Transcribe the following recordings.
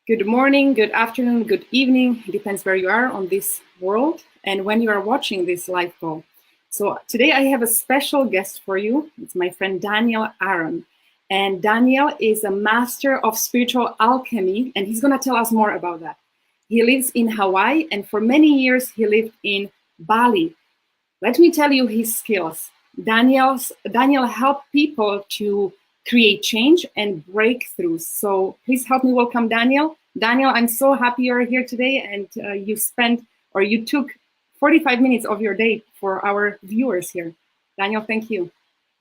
Good morning, good afternoon, good evening. It depends where you are on this world and when you are watching this live call. So today I have a special guest for you. It's my friend Daniel Aaron. And Daniel is a master of spiritual alchemy, and he's going to tell us more about that. He lives in Hawaii, and for many years he lived in Bali. Let me tell you his skills. Daniel helped people to create change and breakthroughs. So please help me welcome Daniel. Daniel, I'm so happy you're here today, and you took 45 minutes of your day for our viewers here. Daniel, thank you.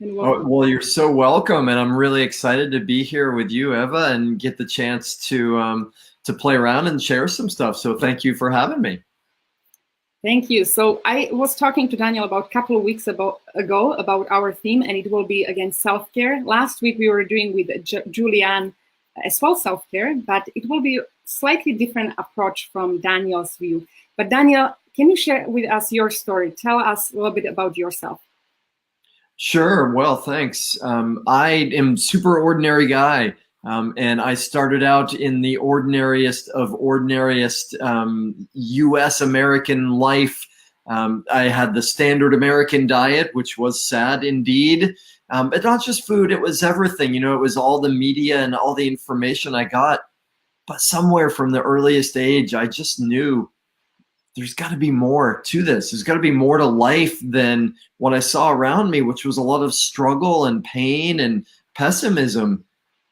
And welcome. Well, you're so welcome, and I'm really excited to be here with you, Eva, and get the chance to play around and share some stuff. So thank you for having me. Thank you. So I was talking to Daniel about a couple of weeks ago about our theme, and it will be again self-care. Last week we were doing with Julianne as well self-care, but it will be a slightly different approach from Daniel's view. But Daniel, can you share with us your story? Tell us a little bit about yourself. Sure. Well, thanks. I am super ordinary guy. And I started out in the ordinariest of ordinariest U.S. American life. I had the standard American diet, which was sad indeed. But not just food, it was everything. It was all the media and all the information I got. But somewhere from the earliest age, I just knew there's got to be more to this. There's got to be more to life than what I saw around me, which was a lot of struggle and pain and pessimism.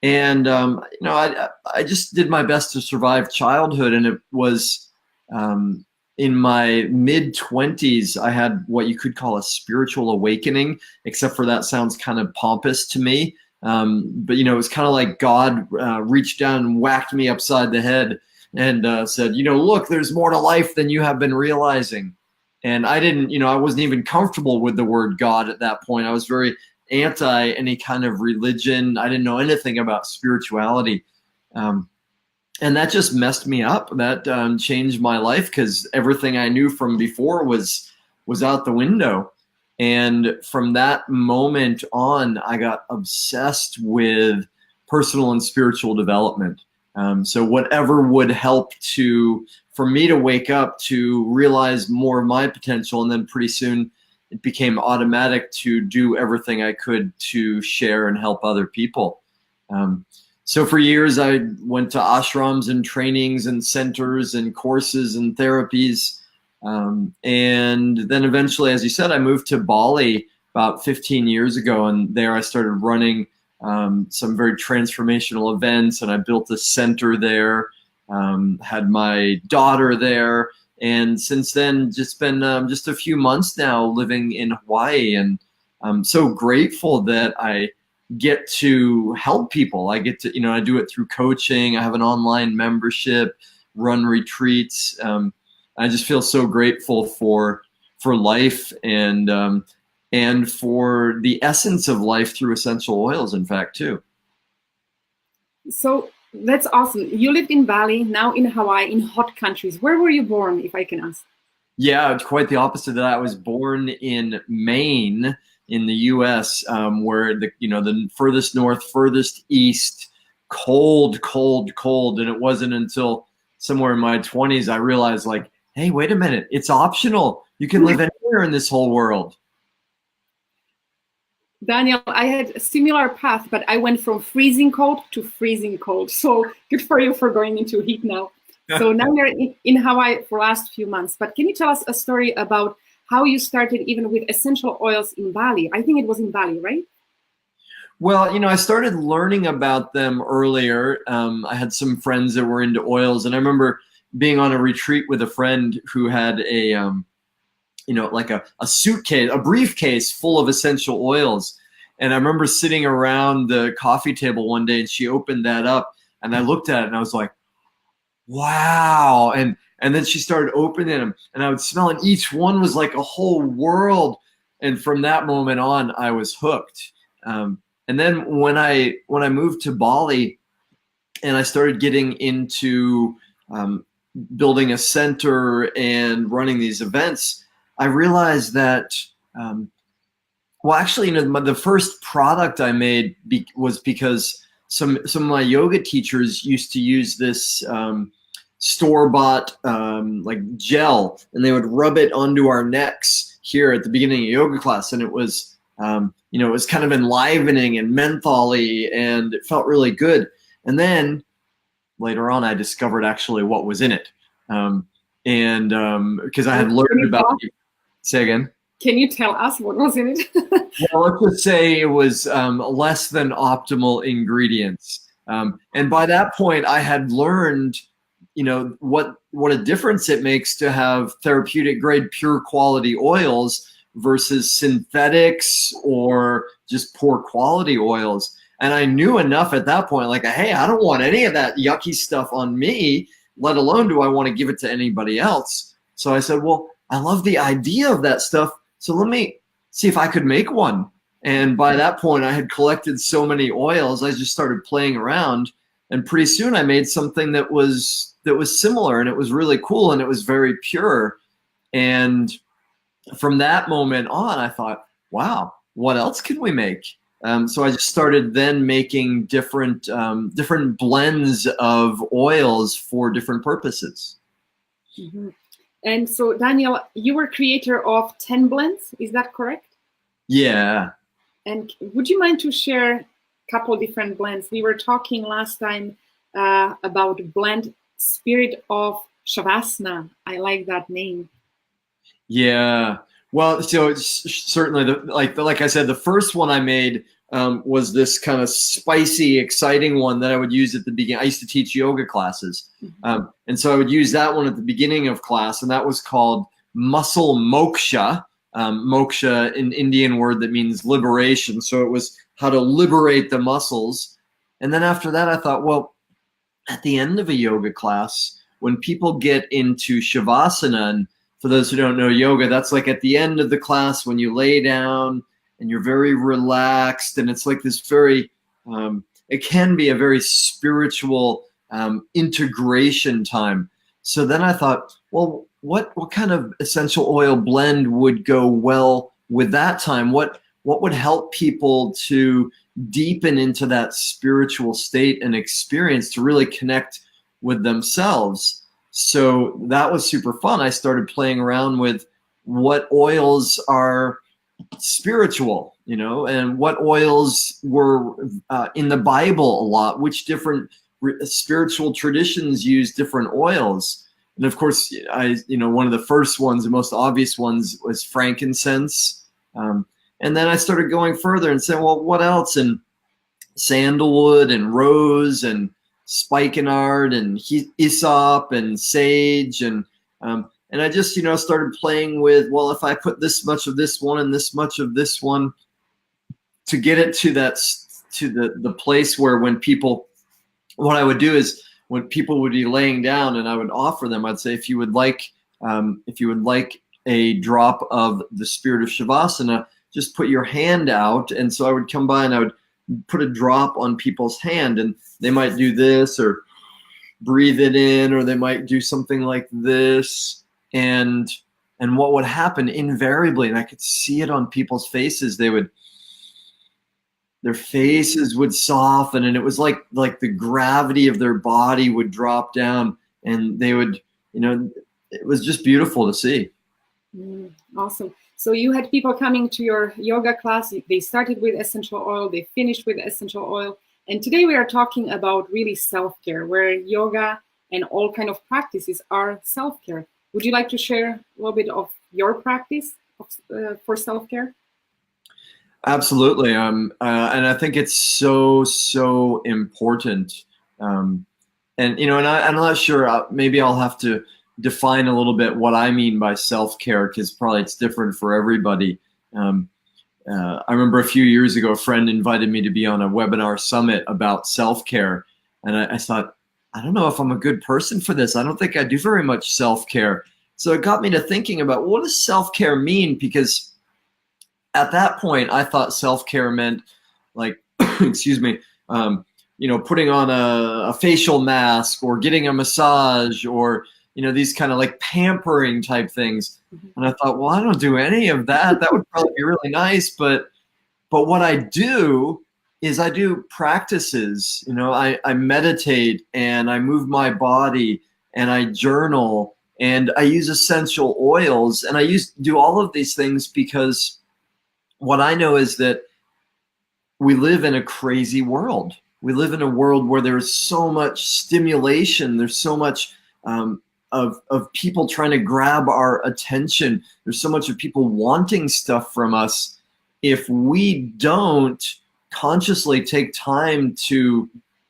And, I just did my best to survive childhood. And it was in my mid-20s, I had what you could call a spiritual awakening, except for that sounds kind of pompous to me. But, it was kind of like God reached down and whacked me upside the head and said, look, there's more to life than you have been realizing. And I wasn't even comfortable with the word God at that point. I was very anti any kind of religion. I didn't know anything about spirituality. And that just messed me up. That changed my life because everything I knew from before was out the window. And from that moment on, I got obsessed with personal and spiritual development. So whatever would help for me to wake up to realize more of my potential, and then pretty soon it became automatic to do everything I could to share and help other people. So for years, I went to ashrams and trainings and centers and courses and therapies. And then eventually, as you said, I moved to Bali about 15 years ago. And there I started running some very transformational events. And I built a center there, had my daughter there. And since then, just been just a few months now living in Hawaii, and I'm so grateful that I get to help people. I get to, I do it through coaching. I have an online membership, run retreats. I just feel so grateful for life and for the essence of life through essential oils, in fact, too. So that's awesome. You lived in Bali, now in Hawaii, in hot countries. Where were you born, if I can ask? Yeah, it's quite the opposite of that. I was born in Maine in the U.S., where the furthest north, furthest east, cold, cold, cold. And it wasn't until somewhere in my 20s I realized, like, hey, wait a minute, it's optional. You can live anywhere in this whole world. Daniel, I had a similar path, but I went from freezing cold to freezing cold. So good for you for going into heat now. So now you're in Hawaii for the last few months. But can you tell us a story about how you started even with essential oils in Bali? I think it was in Bali, right? Well, I started learning about them earlier. I had some friends that were into oils, and I remember being on a retreat with a friend who had like a suitcase, a briefcase full of essential oils. And I remember sitting around the coffee table one day, and she opened that up, and I looked at it and I was like, wow. And then she started opening them, and I would smell, and each one was like a whole world. And from that moment on, I was hooked. And then when I moved to Bali and I started getting into building a center and running these events, I realized that, the first product I made was because some of my yoga teachers used to use this store-bought like gel, and they would rub it onto our necks here at the beginning of yoga class, and it was it was kind of enlivening and mentholy, and it felt really good. And then later on, I discovered actually what was in it, because I had learned about. Say again. Can you tell us what was in it? Well, let's just say it was less than optimal ingredients. And by that point, I had learned, what a difference it makes to have therapeutic grade pure quality oils versus synthetics or just poor quality oils. And I knew enough at that point, like, hey, I don't want any of that yucky stuff on me, let alone do I want to give it to anybody else. So I said, well, I love the idea of that stuff. So let me see if I could make one. And by that point, I had collected so many oils, I just started playing around. And pretty soon I made something that was similar, and it was really cool, and it was very pure. And from that moment on, I thought, wow, what else can we make? So I just started then making different blends of oils for different purposes. Mm-hmm. And so, Daniel, you were creator of 10 blends, is that correct? Yeah. And would you mind to share a couple different blends? We were talking last time about blend Spirit of Shavasana. I like that name. Yeah. Well, so it's certainly like I said, the first one I made was this kind of spicy, exciting one that I would use at the beginning. I used to teach yoga classes. Mm-hmm. And so I would use that one at the beginning of class, and that was called Muscle Moksha. Moksha, an Indian word that means liberation. So it was how to liberate the muscles. And then after that, I thought, well, at the end of a yoga class, when people get into Shavasana, and for those who don't know yoga, that's like at the end of the class when you lay down and you're very relaxed, and it's like this very, it can be a very spiritual integration time. So then I thought, well, what kind of essential oil blend would go well with that time? What would help people to deepen into that spiritual state and experience, to really connect with themselves? So that was super fun. I started playing around with what oils are spiritual, and what oils were in the Bible a lot, which different spiritual traditions use different oils. And of course, one of the first ones, the most obvious ones, was frankincense. And then I started going further and saying, well, what else? And sandalwood and rose and spikenard and hyssop and sage. And I just, started playing with, well, if I put this much of this one and this much of this one, to get it to the place where when people, what I would do is when people would be laying down and I would offer them, I'd say, if you would like a drop of the Spirit of Shavasana, just put your hand out. And so I would come by and I would put a drop on people's hand, and they might do this or breathe it in, or they might do something like this. And what would happen invariably, and I could see it on people's faces, their faces would soften, and it was like the gravity of their body would drop down, and they would, it was just beautiful to see. Awesome. So you had people coming to your yoga class. They started with essential oil, they finished with essential oil. And today we are talking about really self-care, where yoga and all kind of practices are self-care. Would you like to share a little bit of your practice for self-care? Absolutely. And I think it's so important. And I'm not sure, maybe I'll have to define a little bit what I mean by self-care, because probably it's different for everybody. I remember a few years ago, a friend invited me to be on a webinar summit about self-care. And I thought, I don't know if I'm a good person for this. I don't think I do very much self-care. So it got me to thinking about, what does self-care mean? Because at that point, I thought self-care meant like, excuse me, putting on a facial mask or getting a massage or, these kind of like pampering type things. And I thought, well, I don't do any of that. That would probably be really nice. But what I do is I do practices. I meditate and I move my body and I journal and I use essential oils and I do all of these things because what I know is that we live in a crazy world. We live in a world where there's so much stimulation. There's so much of people trying to grab our attention. There's so much of people wanting stuff from us. If we don't consciously take time to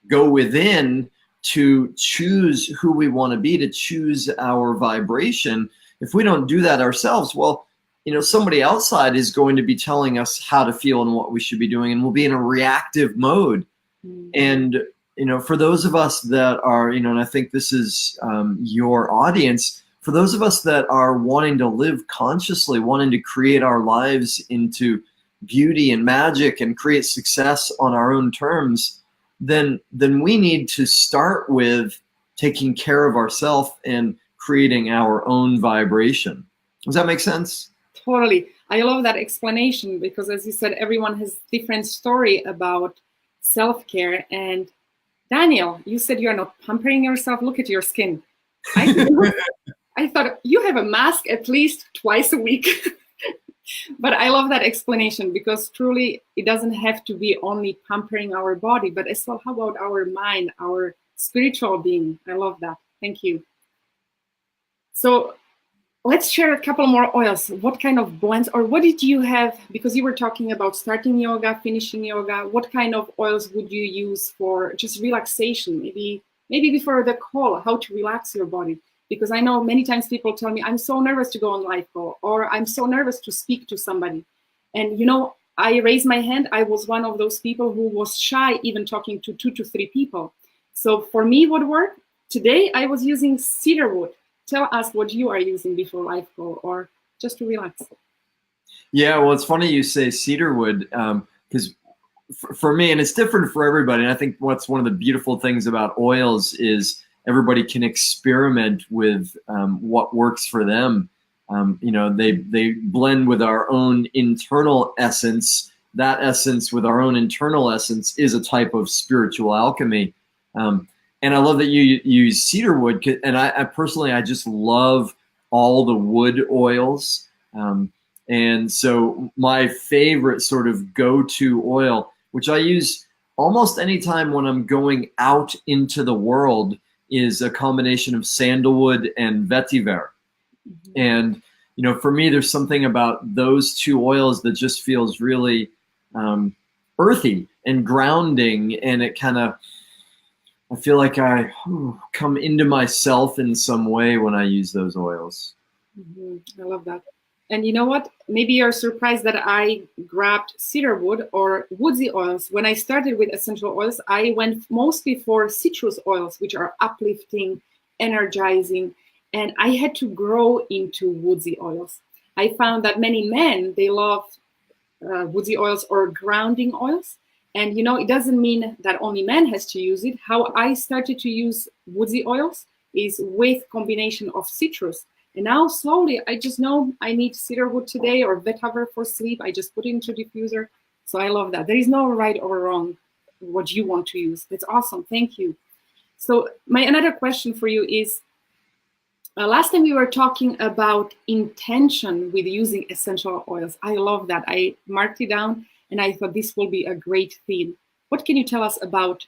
go within, to choose who we want to be, to choose our vibration, if we don't do that ourselves, well, somebody outside is going to be telling us how to feel and what we should be doing, and we'll be in a reactive mode. Mm-hmm. And for those of us that are, and I think this is your audience, for those of us that are wanting to live consciously, wanting to create our lives into beauty and magic and create success on our own terms, then we need to start with taking care of ourselves and creating our own vibration. Does that make sense? Totally. I love that explanation because, as you said, everyone has different story about self-care. And Daniel, you said you're not pampering yourself. Look at your skin. I thought you have a mask at least twice a week. But I love that explanation because truly it doesn't have to be only pampering our body, but as well, how about our mind, our spiritual being? I love that. Thank you. So let's share a couple more oils. What kind of blends, or what did you have? Because you were talking about starting yoga, finishing yoga. What kind of oils would you use for just relaxation? Maybe before the call, how to relax your body. Because I know many times people tell me, I'm so nervous to go on live call, or I'm so nervous to speak to somebody. And I raised my hand. I was one of those people who was shy, even talking to 2 to 3 people. So for me, what worked? Today, I was using cedarwood. Tell us what you are using before live call or just to relax. Yeah, well, it's funny you say cedarwood because for me, and it's different for everybody, and I think what's one of the beautiful things about oils is everybody can experiment with what works for them. They blend with our own internal essence. That essence with our own internal essence is a type of spiritual alchemy. And I love that you use cedarwood, and I personally, I just love all the wood oils. And so my favorite sort of go-to oil, which I use almost anytime when I'm going out into the world, is a combination of sandalwood and vetiver. Mm-hmm. And, for me, there's something about those 2 oils that just feels really earthy and grounding, and it kind of, I feel like I come into myself in some way when I use those oils. Mm-hmm. I love that. And you know what? Maybe you're surprised that I grabbed cedarwood or woodsy oils. When I started with essential oils, I went mostly for citrus oils, which are uplifting, energizing, and I had to grow into woodsy oils. I found that many men, they love woodsy oils or grounding oils. And, it doesn't mean that only men has to use it. How I started to use woodsy oils is with combination of citrus. And now slowly, I just know I need cedarwood today or vetiver for sleep. I just put it into diffuser. So I love that. There is no right or wrong what you want to use. That's awesome. Thank you. So my another question for you is, last time we were talking about intention with using essential oils. I love that. I marked it down. And I thought this will be a great theme. What can you tell us about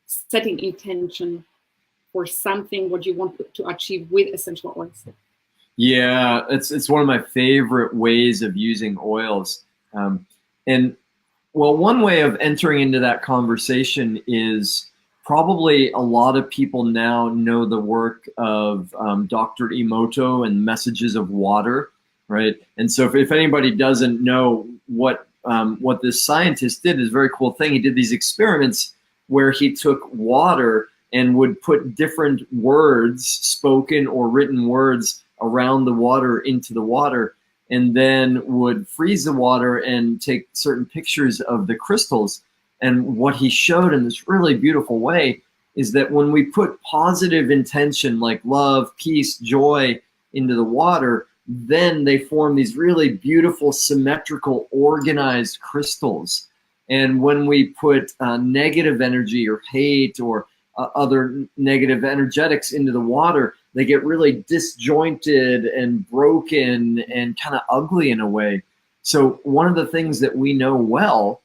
setting intention for something, what you want to achieve with essential oils? Yeah, it's one of my favorite ways of using oils. And well, one way of entering into that conversation is probably a lot of people now know the work of Dr. Emoto and Messages of Water, right? And so if anybody doesn't know what this scientist did, is a very cool thing. He did these experiments where he took water and would put different words, spoken or written words, around the water into the water, and then would freeze the water and take certain pictures of the crystals. And what he showed in this really beautiful way is that when we put positive intention like love, peace, joy into the water, then they form these really beautiful, symmetrical, organized crystals. And when we put negative energy or hate or other negative energetics into the water, they get really disjointed and broken and kind of ugly in a way. So one of the things that we know well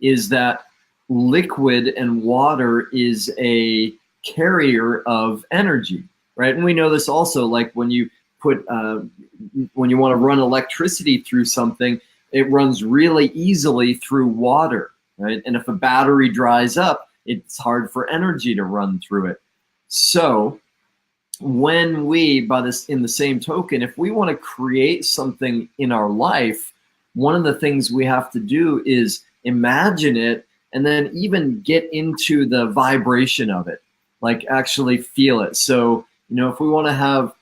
is that liquid and water is a carrier of energy, right? And we know this also, like when you put when you want to run electricity through something, it runs really easily through water, right? And if a battery dries up, it's hard for energy to run through it. So when we, by this, in the same token, if we want to create something in our life, one of the things we have to do is imagine it and then even get into the vibration of it, like actually feel it. So, if we want to have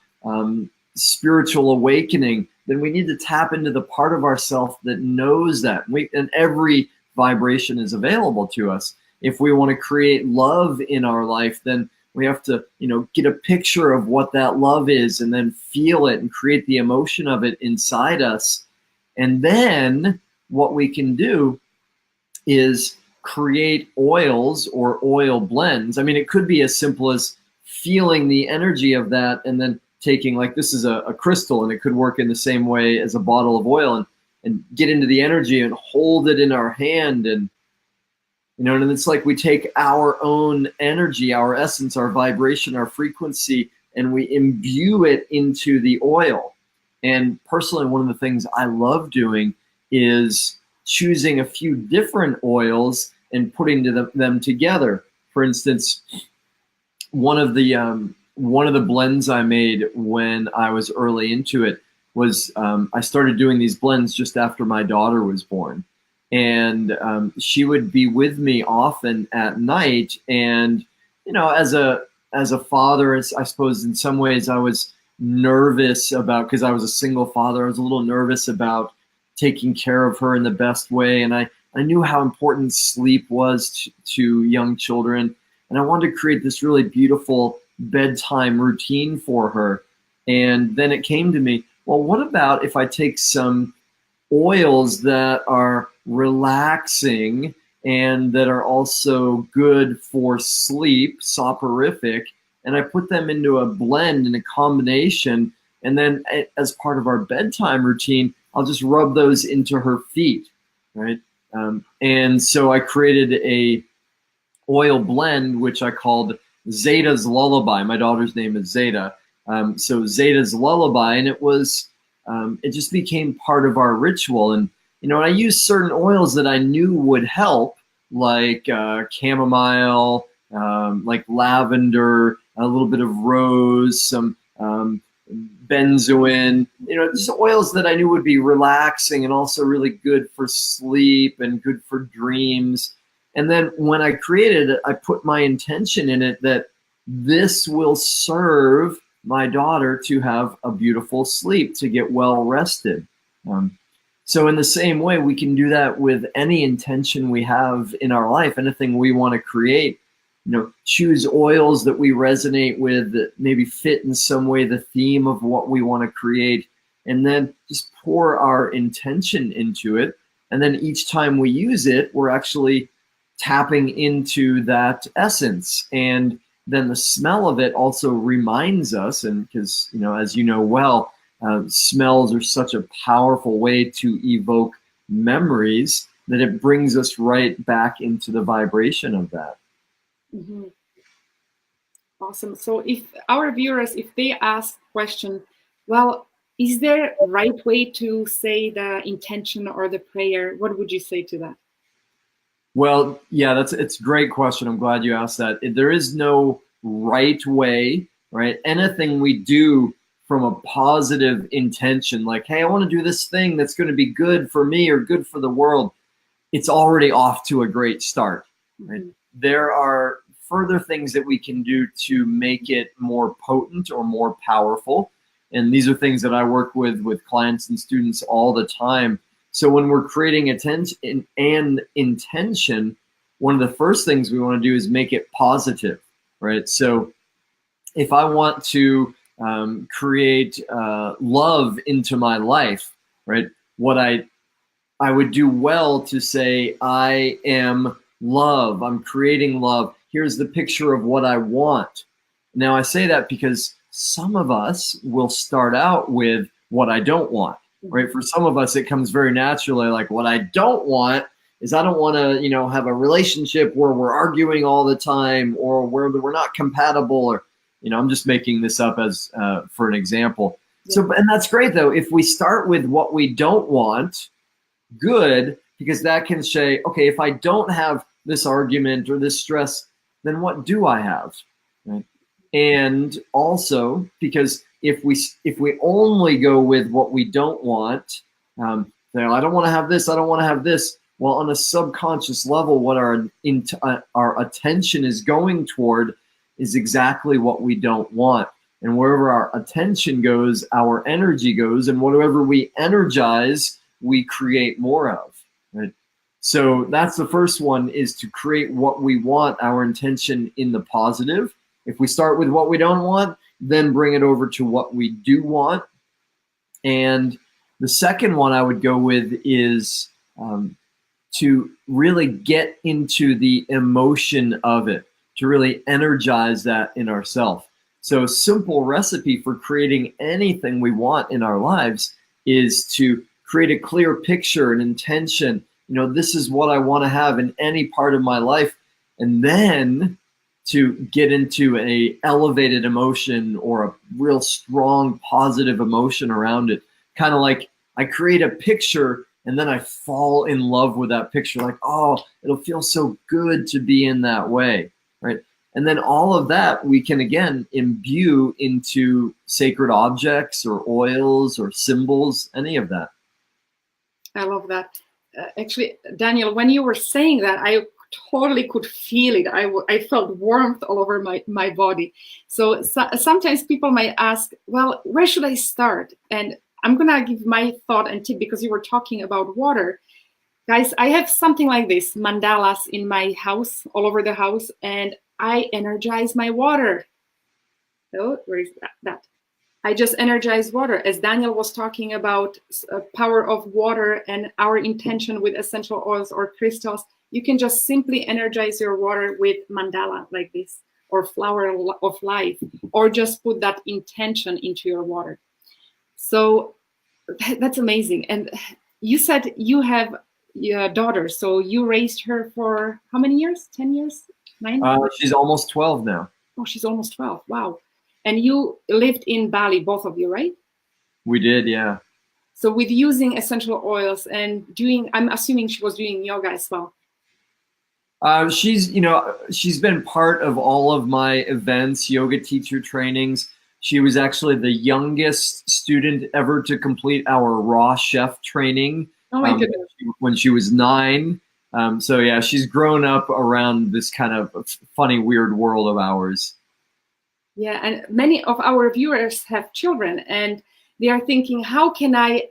spiritual awakening, then we need to tap into the part of ourself that knows that. And every vibration is available to us. If we want to create love in our life, then we have to, get a picture of what that love is and then feel it and create the emotion of it inside us. And then what we can do is create oils or oil blends. I mean, it could be as simple as feeling the energy of that and then taking, like, this is a crystal, and it could work in the same way as a bottle of oil, and get into the energy and hold it in our hand. And and it's like we take our own energy, our essence, our vibration, our frequency, and we imbue it into the oil. And personally, one of the things I love doing is choosing a few different oils and putting them together. For instance, one of the blends I made when I was early into it was I started doing these blends just after my daughter was born. And she would be with me often at night. And, as a father, I suppose in some ways I was nervous about, because I was a single father, I was a little nervous about taking care of her in the best way. And I knew how important sleep was to young children. And I wanted to create this really beautiful bedtime routine for her. And then it came to me, well, what about if I take some oils that are relaxing and that are also good for sleep, soporific, and I put them into a blend in a combination, and then as part of our bedtime routine, I'll just rub those into her feet, right? And so I created a oil blend which I called Zeta's Lullaby. My daughter's name is Zeta, so Zeta's Lullaby, and it just became part of our ritual. And I used certain oils that I knew would help, like chamomile, like lavender, a little bit of rose, some benzoin, just oils that I knew would be relaxing and also really good for sleep and good for dreams. And then when I created it, I put my intention in it that this will serve my daughter to have a beautiful sleep, to get well rested. So in the same way, we can do that with any intention we have in our life, anything we want to create. Choose oils that we resonate with, that maybe fit in some way the theme of what we want to create, and then just pour our intention into it. And then each time we use it, we're actually tapping into that essence. And then the smell of it also reminds us, and because, as you know well, smells are such a powerful way to evoke memories, that it brings us right back into the vibration of that. Mm-hmm. Awesome. So if our viewers, if they ask question, well, is there a right way to say the intention or the prayer? What would you say to that? Well, yeah, it's a great question. I'm glad you asked that. There is no right way, right? Anything we do from a positive intention, like, hey, I want to do this thing that's going to be good for me or good for the world, it's already off to a great start, right? Mm-hmm. There are further things that we can do to make it more potent or more powerful. And these are things that I work with clients and students all the time. So when we're creating an intention, one of the first things we want to do is make it positive, right? So if I want to create love into my life, right, what I I would do well to say, I am love. I'm creating love. Here's the picture of what I want. Now, I say that because some of us will start out with what I don't want, right? For some of us, it comes very naturally. Like, what I don't want is I don't want to, have a relationship where we're arguing all the time, or where we're not compatible, or, I'm just making this up as for an example. Yeah. So, and that's great though. If we start with what we don't want, good, because that can say, okay, if I don't have this argument or this stress, then what do I have? Right? And also, because if we only go with what we don't want, I don't want to have this, I don't want to have this. Well, on a subconscious level, what our attention is going toward is exactly what we don't want. And wherever our attention goes, our energy goes, and whatever we energize, we create more of. Right? So that's the first one, is to create what we want, our intention in the positive. If we start with what we don't want, then bring it over to what we do want. And the second one I would go with is to really get into the emotion of it, to really energize that in ourselves. So a simple recipe for creating anything we want in our lives is to create a clear picture, an intention. This is what I want to have in any part of my life. And then to get into a elevated emotion or a real strong positive emotion around it. Kind of like I create a picture and then I fall in love with that picture. Like, oh, it'll feel so good to be in that way, right? And then all of that we can, again, imbue into sacred objects or oils or symbols, any of that. I love that. Actually, Daniel, when you were saying that, I totally could feel it. I felt warmth all over my body. So sometimes people might ask, well, where should I start? And I'm going to give my thought and tip, because you were talking about water. Guys, I have something like this, mandalas in my house, all over the house, and I energize my water. Oh, where is that? I just energize water. As Daniel was talking about power of water and our intention with essential oils or crystals, you can just simply energize your water with mandala like this, or flower of life, or just put that intention into your water. So that's amazing. And you said you have your daughter, so you raised her for how many years? 10 years? 9? She's almost 12 now. Oh, she's almost 12. Wow. And you lived in Bali, both of you, right? We did, yeah. So with using essential oils and I'm assuming she was doing yoga as well. She's been part of all of my events, yoga teacher trainings. She was actually the youngest student ever to complete our raw chef training. Oh my goodness. When she was 9. So yeah, she's grown up around this kind of funny, weird world of ours. Yeah, and many of our viewers have children, and they are thinking, how can I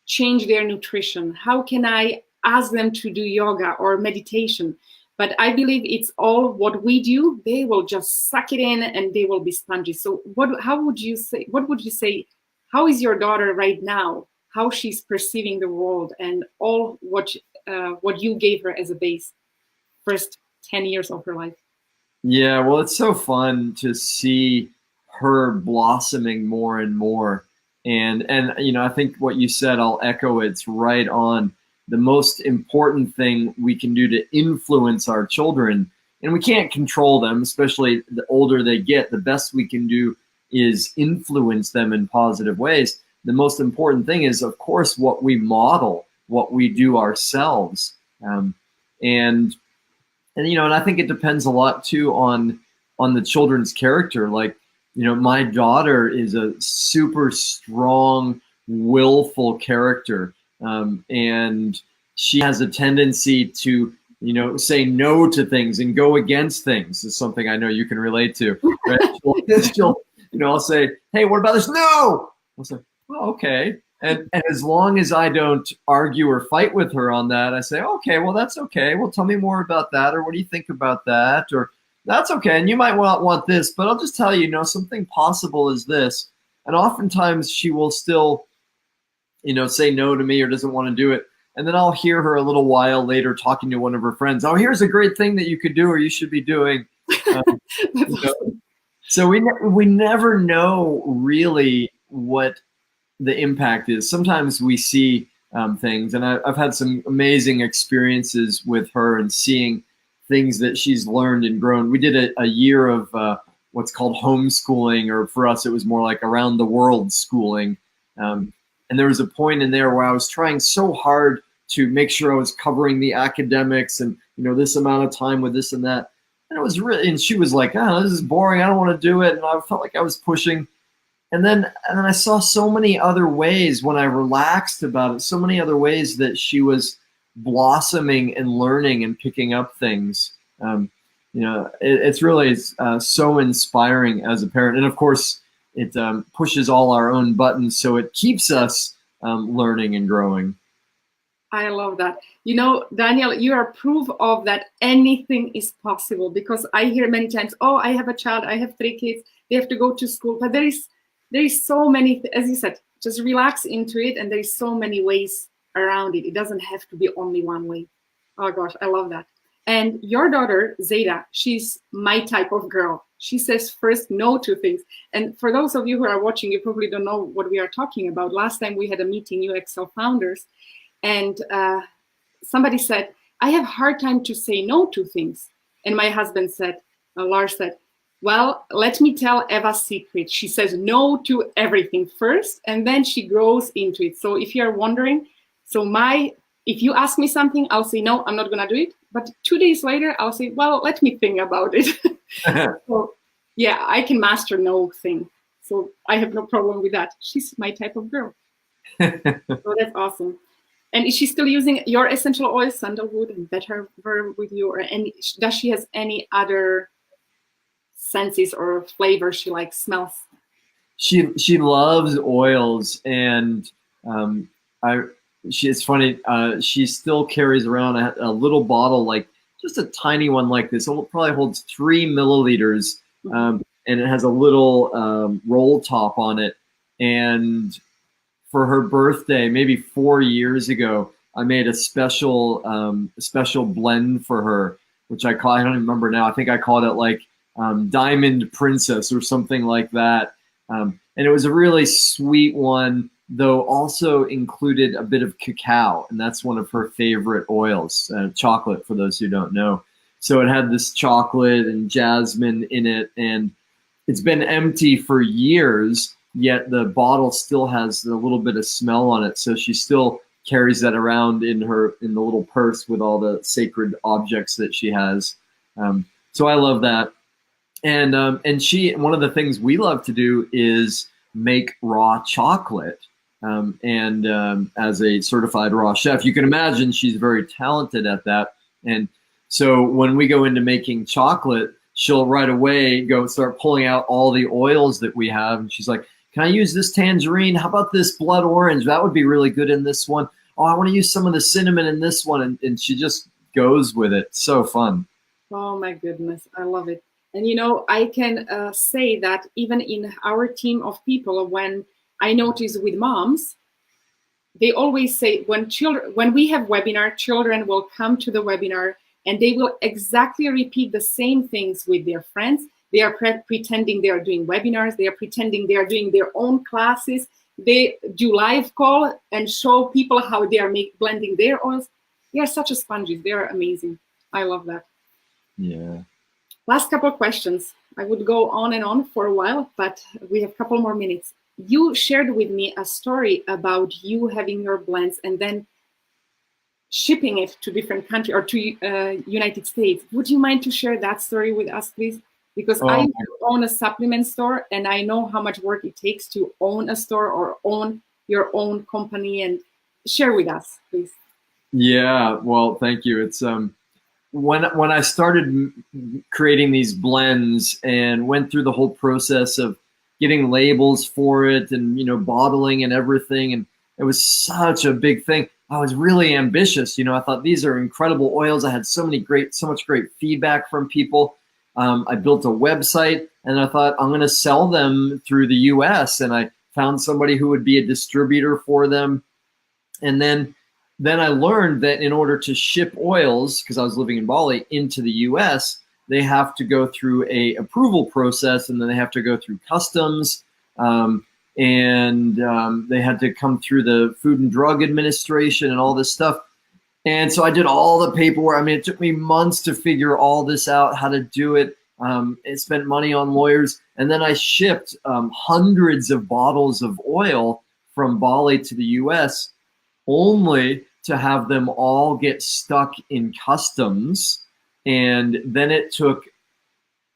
change their nutrition? How can I ask them to do yoga or meditation? But I believe it's all what we do. They will just suck it in and they will be spongy. So what would you say, how is your daughter right now? How she's perceiving the world and all what you gave her as a base, first 10 years of her life? Yeah, well, it's so fun to see her blossoming more and more. And I think what you said, I'll echo it. It's right on. The most important thing we can do to influence our children, and we can't control them, especially the older they get, the best we can do is influence them in positive ways. The most important thing is, of course, what we model, what we do ourselves. And I think it depends a lot too on the children's character. Like, my daughter is a super strong, willful character. And she has a tendency to, say no to things and go against things. Is something I know you can relate to. Right? she'll, I'll say, hey, what about this? No! I'll say, oh, okay. And as long as I don't argue or fight with her on that, I say, okay, well, that's okay. Well, tell me more about that. Or what do you think about that? Or that's okay. And you might not want this, but I'll just tell you, something possible is this. And oftentimes she will still, say no to me or doesn't want to do it. And then I'll hear her a little while later talking to one of her friends. Oh, here's a great thing that you could do or you should be doing. Um, That's you know, awesome. so we never know really what the impact is. Sometimes we see things, and I've had some amazing experiences with her and seeing things that she's learned and grown. We did a year of what's called homeschooling, or for us, it was more like around the world schooling. And there was a point in there where I was trying so hard to make sure I was covering the academics and, this amount of time with this and that. And it was really, and she was like, oh, this is boring. I don't want to do it. And I felt like I was pushing. And then I saw so many other ways when I relaxed about it, so many other ways that she was blossoming and learning and picking up things. It's really so inspiring as a parent. And of course, it pushes all our own buttons, so it keeps us learning and growing. I love that. Daniel, you are proof of that anything is possible, because I hear many times, oh, I have a child, I have 3 kids, they have to go to school. But there is so many, as you said, just relax into it. And there is so many ways around it. It doesn't have to be only one way. Oh gosh, I love that. And your daughter, Zeta, she's my type of girl. She says first no to things. And for those of you who are watching, you probably don't know what we are talking about. Last time we had a meeting, UXL founders, and somebody said, I have a hard time to say no to things. And my husband said, Lars said, well, let me tell Eva's secret. She says no to everything first, and then she grows into it. So if you're wondering, if you ask me something, I'll say, no, I'm not going to do it. But 2 days later, I'll say, well, let me think about it. So yeah, I can master no thing. So I have no problem with that. She's my type of girl. So that's awesome. And is she still using your essential oils, sandalwood and vetiver with you? Or does she has any other senses or flavor she likes, smells? She loves oils, and it's funny. She still carries around a little bottle, like just a tiny one like this. It probably holds 3 milliliters, and it has a little roll top on it. And for her birthday, maybe 4 years ago, I made a special blend for her, which I don't even remember now. I think I called it like Diamond Princess or something like that. And it was a really sweet one, though also included a bit of cacao, and that's one of her favorite oils, chocolate, for those who don't know. So it had this chocolate and jasmine in it, and it's been empty for years, yet the bottle still has a little bit of smell on it. So she still carries that around in the little purse with all the sacred objects that she has. So I love that. And one of the things we love to do is make raw chocolate. As a certified raw chef, you can imagine she's very talented at that. And so when we go into making chocolate, she'll right away start pulling out all the oils that we have. And she's like, can I use this tangerine? How about this blood orange? That would be really good in this one. Oh, I want to use some of the cinnamon in this one. And she just goes with it. So fun. Oh my goodness. I love it. And I can say that even in our team of people, when I notice with moms, they always say when we have webinar, children will come to the webinar and they will exactly repeat the same things with their friends. They are pretending they are doing webinars. They are pretending they are doing their own classes. They do live call and show people how they are blending their oils. They are such a sponges. They are amazing. I love that. Yeah. Last couple of questions. I would go on and on for a while, but we have a couple more minutes. You shared with me a story about you having your blends and then shipping it to different countries or to United States. Would you mind to share that story with us, please? Because I own a supplement store and I know how much work it takes to own a store or own your own company. And share with us, please. Yeah, well, thank you. It's when I started creating these blends and went through the whole process of getting labels for it and bottling and everything, and it was such a big thing. I was really ambitious. I thought these are incredible oils. I had so much great feedback from people. I built a website and I thought I'm going to sell them through the US, and I found somebody who would be a distributor for them. And then then I learned that in order to ship oils, because I was living in Bali, into the US, they have to go through a approval process, and then they have to go through customs, they had to come through the Food and Drug Administration and all this stuff. And so I did all the paperwork. I mean, it took me months to figure all this out, how to do it. I spent money on lawyers. And then I shipped hundreds of bottles of oil from Bali to the US, only to have them all get stuck in customs. And then it took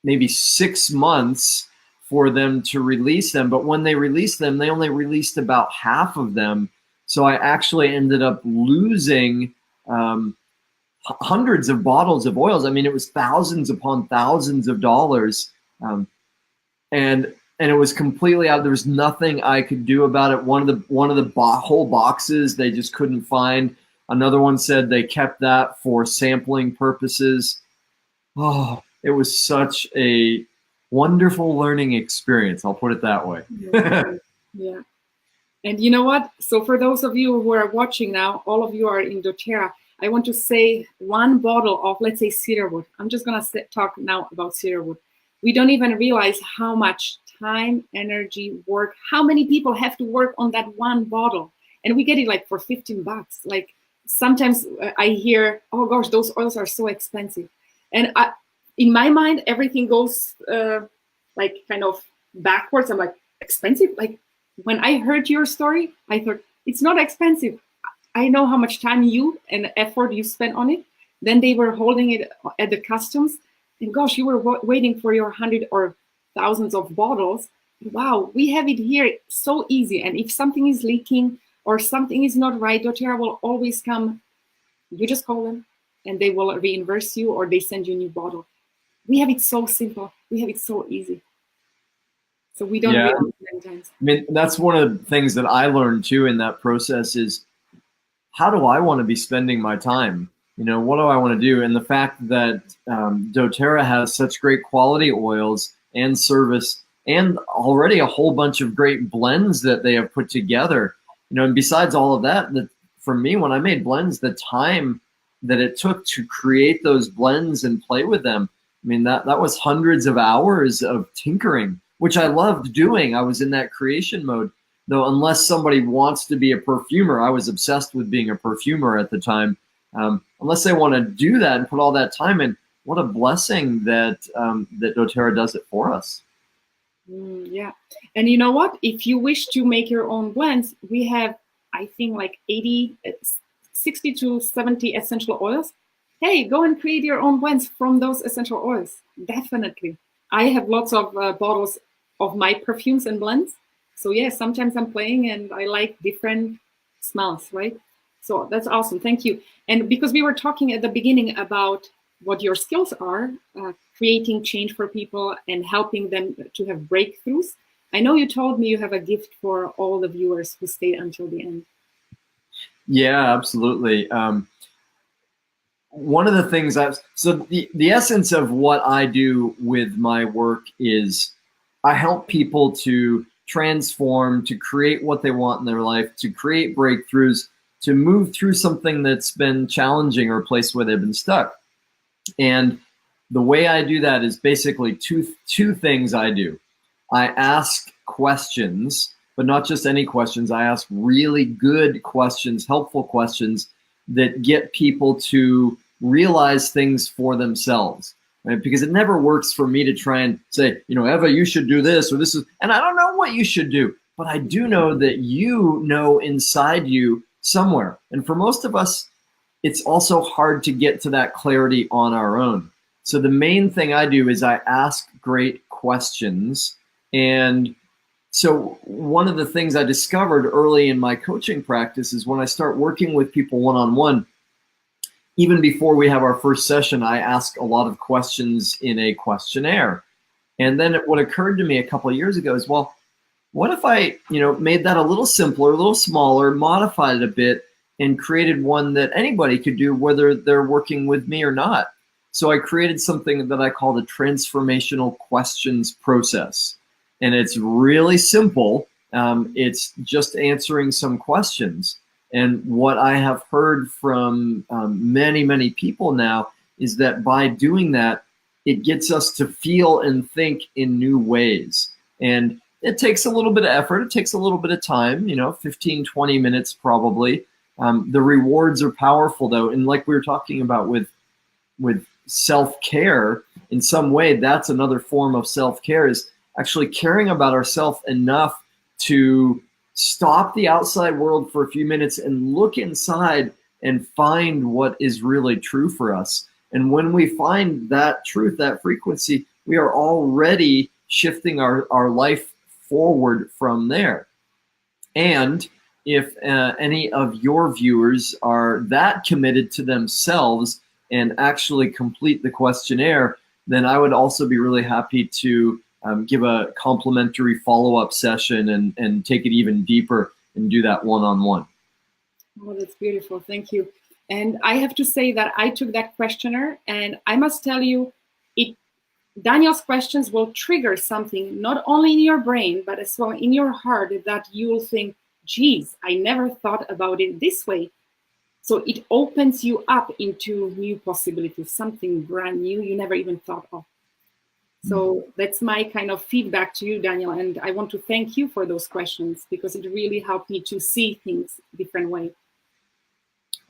maybe 6 months for them to release them. But when they released them, they only released about half of them. So I actually ended up losing hundreds of bottles of oils. I mean, it was thousands upon thousands of dollars. And it was completely out. There was nothing I could do about it. One of the whole boxes they just couldn't find. Another one said they kept that for sampling purposes. Oh, it was such a wonderful learning experience. I'll put it that way. Yeah. And you know what? So for those of you who are watching now, all of you are in doTERRA. I want to say one bottle of, let's say, cedarwood. I'm just going to talk now about cedarwood. We don't even realize how much time, energy, work, how many people have to work on that one bottle. And we get it like for $15. Like sometimes I hear, oh gosh, those oils are so expensive. And in my mind, everything goes like kind of backwards. I'm like, expensive? Like when I heard your story, I thought, it's not expensive. I know how much time you and effort you spent on it. Then they were holding it at the customs. And gosh, you were waiting for your 100 or thousands of bottles. Wow, we have it here so easy. And if something is leaking or something is not right, doTERRA will always come. You just call them and they will reimburse you, or they send you a new bottle. We have it so simple. We have it so easy. So we don't realize it many times. I mean, that's one of the things that I learned too in that process is, how do I want to be spending my time? You know, what do I want to do? And the fact that doTERRA has such great quality oils and service, and already a whole bunch of great blends that they have put together. You know, and besides all of that, for me, when I made blends, the time that it took to create those blends and play with them, I mean, that was hundreds of hours of tinkering, which I loved doing. I was in that creation mode. Though unless somebody wants to be a perfumer, I was obsessed with being a perfumer at the time. Unless they want to do that and put all that time in, what a blessing that that doTERRA does it for us. Yeah. And you know what? If you wish to make your own blends, we have, I think, like 60 to 70 essential oils. Hey, go and create your own blends from those essential oils. Definitely. I have lots of bottles of my perfumes and blends. So yeah, sometimes I'm playing and I like different smells, right? So that's awesome. Thank you. And because we were talking at the beginning about what your skills are, creating change for people and helping them to have breakthroughs, I know you told me you have a gift for all the viewers who stayed until the end. Yeah, absolutely. One of the things so the essence of what I do with my work is I help people to transform, to create what they want in their life, to create breakthroughs, to move through something that's been challenging or a place where they've been stuck. And the way I do that is basically two things I do. I ask questions, but not just any questions. I ask really good questions, helpful questions that get people to realize things for themselves. Right? Because it never works for me to try and say, you know, Eva, you should do this or this is, and I don't know what you should do, but I do know that you know inside you somewhere. And for most of us, it's also hard to get to that clarity on our own. So the main thing I do is I ask great questions. And so one of the things I discovered early in my coaching practice is when I start working with people one-on-one, even before we have our first session, I ask a lot of questions in a questionnaire. And then what occurred to me a couple of years ago is, well, what if I, made that a little simpler, a little smaller, modified it a bit, and created one that anybody could do, whether they're working with me or not? So I created something that I call the transformational questions process. And it's really simple. It's just answering some questions. And what I have heard from many, many people now is that by doing that, it gets us to feel and think in new ways. And it takes a little bit of effort. It takes a little bit of time, 15, 20 minutes probably. The rewards are powerful though. And like we were talking about with self-care, in some way, that's another form of self-care, is actually caring about ourselves enough to stop the outside world for a few minutes and look inside and find what is really true for us. And when we find that truth, that frequency, we are already shifting our life forward from there. And if any of your viewers are that committed to themselves and actually complete the questionnaire, then I would also be really happy to give a complimentary follow-up session and take it even deeper and do that one-on-one. Oh, that's beautiful. Thank you. And I have to say that I took that questionnaire, and I must tell you, Daniel's questions will trigger something not only in your brain, but as well in your heart, that you will think, geez, I never thought about it this way. So it opens you up into new possibilities, something brand new you never even thought of. So that's my kind of feedback to you, Daniel. And I want to thank you for those questions, because it really helped me to see things a different way.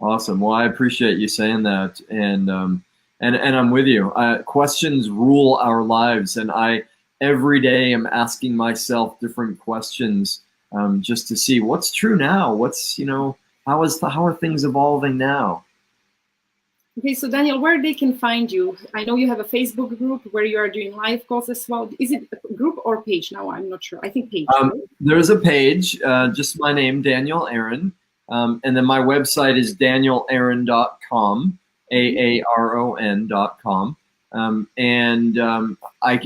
Awesome. Well, I appreciate you saying that. And I'm with you. Questions rule our lives. And I every day am asking myself different questions just to see what's true now. What's, how are things evolving now? Okay, so Daniel, where they can find you? I know you have a Facebook group where you are doing live calls as well. Is it a group or page now? I'm not sure. I think page. Right? There's a page, just my name, Daniel Aaron. And then my website is danielaaron.com, AARON.com.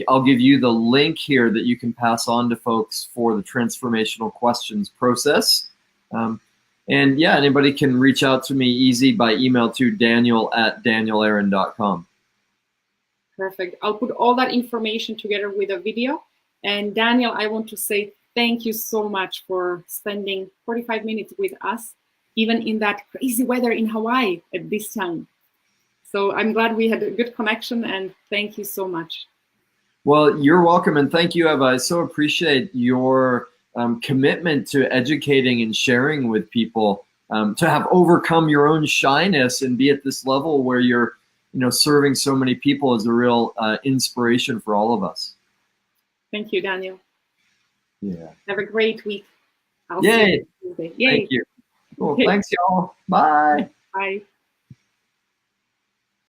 I'll give you the link here that you can pass on to folks for the transformational questions process. And yeah, anybody can reach out to me easy by email to daniel@danielaaron.com. Perfect. I'll put all that information together with a video. And Daniel, I want to say thank you so much for spending 45 minutes with us, even in that crazy weather in Hawaii at this time. So I'm glad we had a good connection, and thank you so much. Well, you're welcome, and thank you, Eva. I so appreciate your commitment to educating and sharing with people, to have overcome your own shyness and be at this level where you're, serving so many people is a real inspiration for all of us. Thank you, Daniel. Yeah. Have a great week. Yay. Yay. Thank you. Cool. Okay. Thanks, y'all. Bye. Bye.